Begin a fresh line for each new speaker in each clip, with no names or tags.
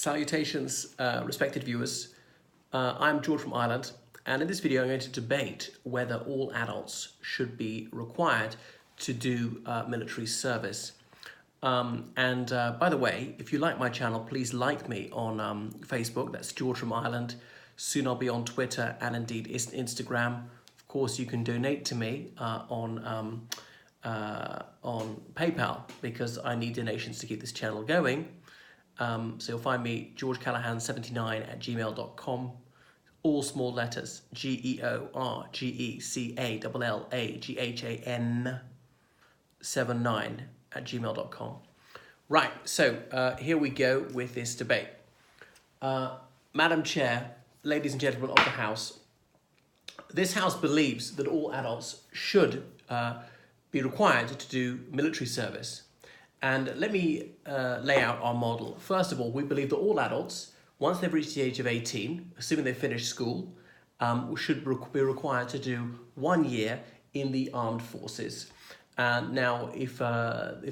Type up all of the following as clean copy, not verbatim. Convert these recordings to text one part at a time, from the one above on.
Salutations, respected viewers. I'm George from Ireland, and in this video I'm going to debate whether all adults should be required to do military service. By the way, if you like my channel, please like me on Facebook. That's George from Ireland. Soon I'll be on Twitter and indeed Instagram. Of course, you can donate to me on PayPal because I need donations to keep this channel going. So you'll find me georgecallahan79@gmail.com, all small letters, GeorgeCallahan79@gmail.com. Right, so here we go with this debate. Madam Chair, ladies and gentlemen of the House, this House believes that all adults should be required to do military service. And let me lay out our model. First of all, we believe that all adults, once they've reached the age of 18, assuming they've finished school, should be required to do 1 year in the armed forces. Now, if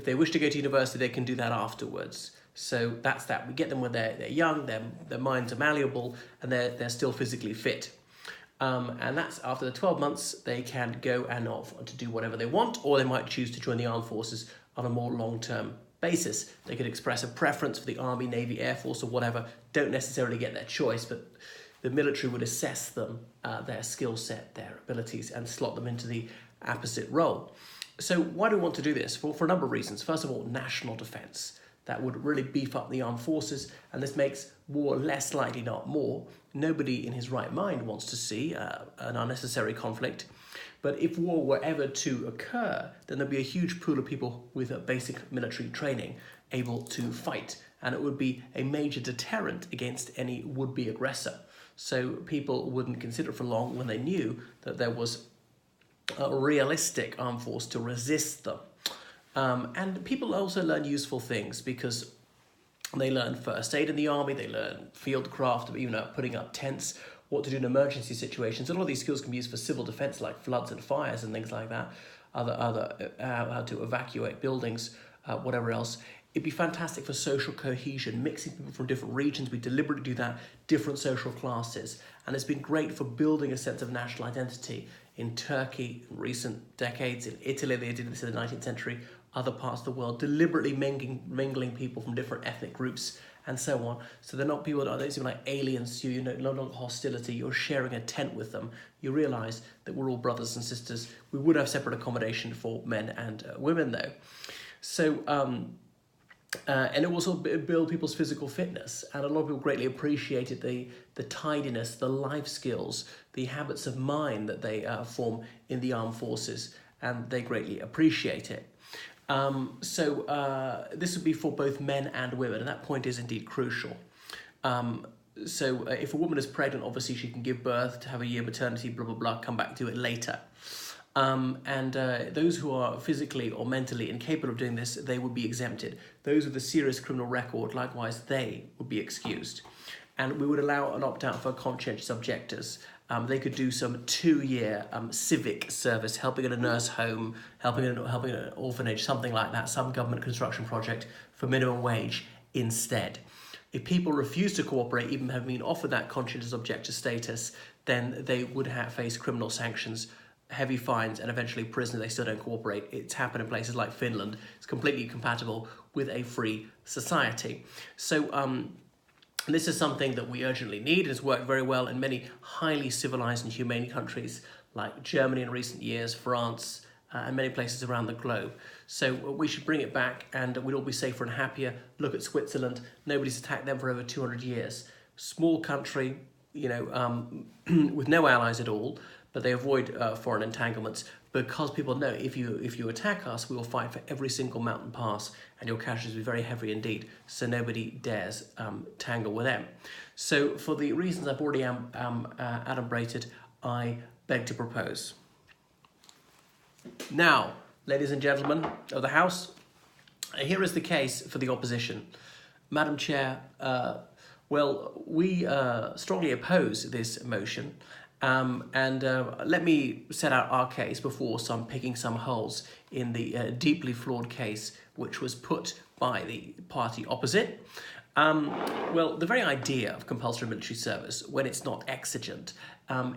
they wish to go to university, they can do that afterwards. So that's that. We get them when they're young, their minds are malleable, and they're still physically fit. And that's after the 12 months, they can go and off to do whatever they want, or they might choose to join the armed forces on a more long-term basis. They could express a preference for the Army, Navy, Air Force, or whatever. Don't necessarily get their choice, but the military would assess them, their skill set, their abilities, and slot them into the opposite role. So why do we want to do this? For a number of reasons. First of all, national defense. That would really beef up the armed forces, and this makes war less likely, not more. Nobody in his right mind wants to see an unnecessary conflict. But if war were ever to occur, then there'd be a huge pool of people with a basic military training able to fight, and it would be a major deterrent against any would-be aggressor. So people wouldn't consider it for long when they knew that there was a realistic armed force to resist them. And people also learn useful things because they learn first aid in the army, they learn field craft, even putting up tents, what to do in emergency situations. And all of these skills can be used for civil defense like floods and fires and things like that, how to evacuate buildings, whatever else. It'd be fantastic for social cohesion, mixing people from different regions. We deliberately do that, different social classes. And it's been great for building a sense of national identity in Turkey in recent decades. In Italy, they did this in the 19th century, other parts of the world, deliberately mingling people from different ethnic groups and so on. So they're not people that don't seem like aliens to you, no longer hostility. You're sharing a tent with them. You realise that we're all brothers and sisters. We would have separate accommodation for men and women though. So, and it will also build people's physical fitness. And a lot of people greatly appreciated the tidiness, the life skills, the habits of mind that they form in the armed forces. And they greatly appreciate it. This would be for both men and women, and that point is indeed crucial. If a woman is pregnant, obviously she can give birth, to have a year maternity, blah, blah, blah, come back to it later. Those who are physically or mentally incapable of doing this, they would be exempted. Those with a serious criminal record, likewise, they would be excused. And we would allow an opt-out for conscientious objectors. They could do some 2-year civic service, helping in a nurse home, helping in an orphanage, something like that, some government construction project for minimum wage instead. If people refuse to cooperate, even having been offered that conscientious objector status, then they would face criminal sanctions, heavy fines, and eventually prison if they still don't cooperate. It's happened in places like Finland. It's completely compatible with a free society. So, this is something that we urgently need. It has worked very well in many highly civilized and humane countries like Germany in recent years, France, and many places around the globe. So we should bring it back and we'd all be safer and happier. Look at Switzerland. Nobody's attacked them for over 200 years. Small country, with no allies at all, but they avoid foreign entanglements because people know if you attack us, we will fight for every single mountain pass and your casualties will be very heavy indeed, so nobody dares tangle with them. So for the reasons I've already adumbrated, I beg to propose. Now, ladies and gentlemen of the House, here is the case for the opposition. Madam Chair, we strongly oppose this motion. Let me set out our case before picking some holes in the deeply flawed case which was put by the party opposite. Well, the very idea of compulsory military service, when it's not exigent,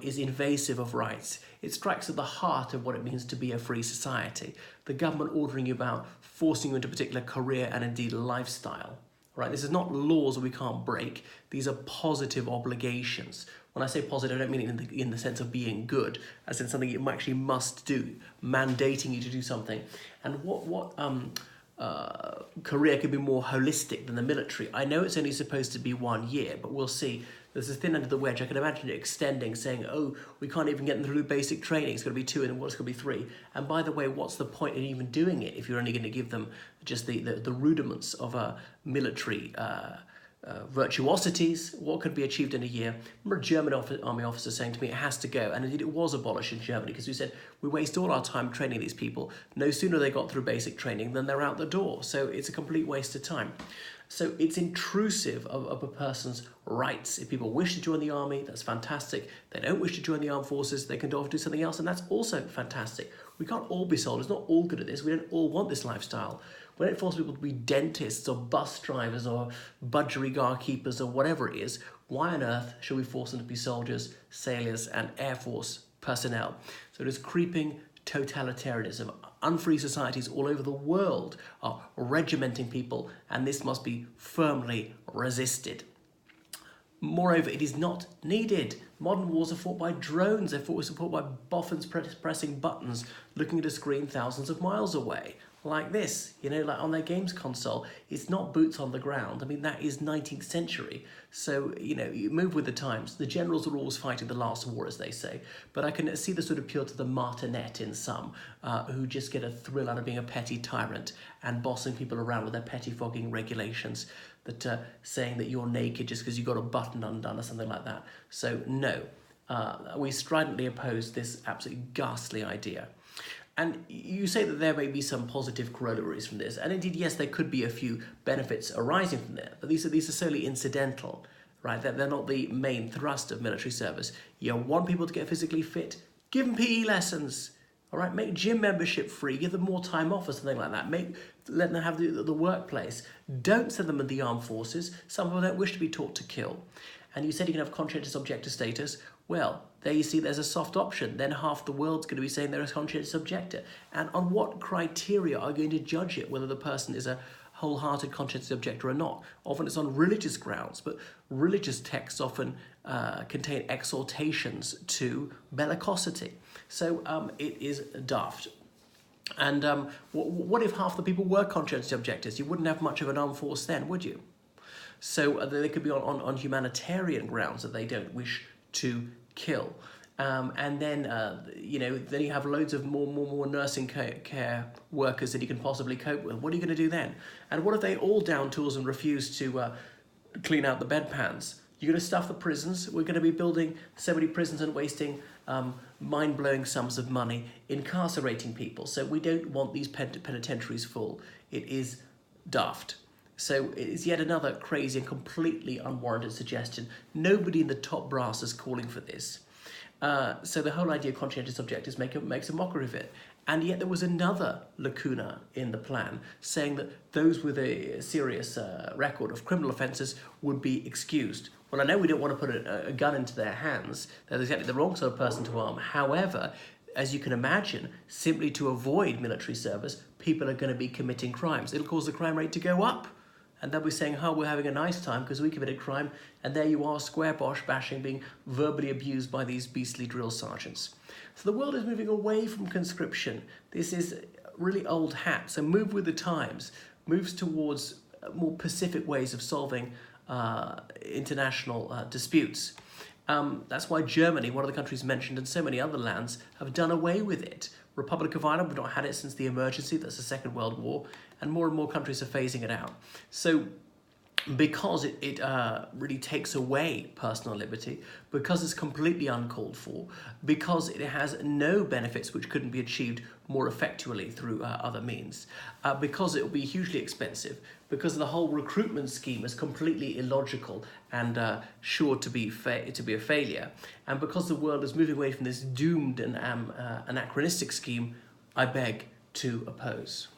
is invasive of rights. It strikes at the heart of what it means to be a free society. The government ordering you about, forcing you into a particular career and indeed lifestyle. Right? This is not laws that we can't break. These are positive obligations. When I say positive, I don't mean it in the sense of being good, as in something you actually must do, mandating you to do something. And what career could be more holistic than the military? I know it's only supposed to be 1 year, but we'll see. There's a thin end of the wedge. I can imagine it extending, saying, oh, we can't even get them through basic training. It's going to be 2 and what's going to be 3. And by the way, what's the point in even doing it if you're only going to give them just the rudiments of a military virtuosities? What could be achieved in a year? I remember a German army officer saying to me, it has to go. And indeed it was abolished in Germany, because we said, we waste all our time training these people. No sooner they got through basic training than they're out the door. So it's a complete waste of time. So it's intrusive of a person's rights. If people wish to join the army, that's fantastic. They don't wish to join the armed forces, they can do something else, and that's also fantastic. We can't all be soldiers, not all good at this. We don't all want this lifestyle. We don't force people to be dentists or bus drivers or budgerigar keepers or whatever it is. Why on earth should we force them to be soldiers, sailors, and Air Force personnel? So it is creeping totalitarianism. Unfree societies all over the world are regimenting people, and this must be firmly resisted. Moreover, it is not needed. Modern wars are fought by drones. They're fought by boffins pressing buttons, looking at a screen thousands of miles away. Like this, like on their games console. It's not boots on the ground. I mean, that is 19th century. So, you move with the times. The generals were always fighting the last war, as they say. But I can see the sort of appeal to the martinet in some, who just get a thrill out of being a petty tyrant and bossing people around with their pettifogging regulations, that saying that you're naked just because you got a button undone or something like that. So, no. We stridently oppose this absolutely ghastly idea. And you say that there may be some positive corollaries from this, and indeed, yes, there could be a few benefits arising from there, but these are solely incidental, right? They're not the main thrust of military service. You want people to get physically fit? Give them PE lessons, all right? Make gym membership free, give them more time off or something like that. Let them have the workplace. Don't send them in the armed forces. Some people don't wish to be taught to kill. And you said you can have conscientious objector status. Well, there you see there's a soft option. Then half the world's going to be saying they're a conscientious objector. And on what criteria are you going to judge it, whether the person is a wholehearted conscientious objector or not? Often it's on religious grounds, but religious texts often contain exhortations to bellicosity. So it is daft. And what if half the people were conscientious objectors? You wouldn't have much of an armed force then, would you? So they could be on humanitarian grounds that they don't wish to kill. And then, then you have loads of more nursing care workers that you can possibly cope with. What are you going to do then? And what if they all down tools and refuse to clean out the bedpans? You're going to stuff the prisons. We're going to be building so many prisons and wasting mind-blowing sums of money incarcerating people. So we don't want these penitentiaries full. It is daft. So it is yet another crazy and completely unwarranted suggestion. Nobody in the top brass is calling for this. So the whole idea of conscientious objectors makes a mockery of it. And yet there was another lacuna in the plan, saying that those with a serious record of criminal offences would be excused. Well, I know we don't want to put a gun into their hands. They're exactly the wrong sort of person to arm. However, as you can imagine, simply to avoid military service, people are going to be committing crimes. It'll cause the crime rate to go up. And they'll be saying, we're having a nice time because we committed crime, and there you are, square bosh bashing, being verbally abused by these beastly drill sergeants. So the world is moving away from conscription. This is really old hat. So move with the times, moves towards more pacific ways of solving international disputes. That's why Germany, one of the countries mentioned, and so many other lands have done away with it. Republic of Ireland, we've not had it since the emergency, that's the Second World War, and more countries are phasing it out. So because it really takes away personal liberty, because it's completely uncalled for, because it has no benefits which couldn't be achieved more effectually through other means, because it will be hugely expensive, because the whole recruitment scheme is completely illogical and sure to be a failure, and because the world is moving away from this doomed and anachronistic scheme, I beg to oppose.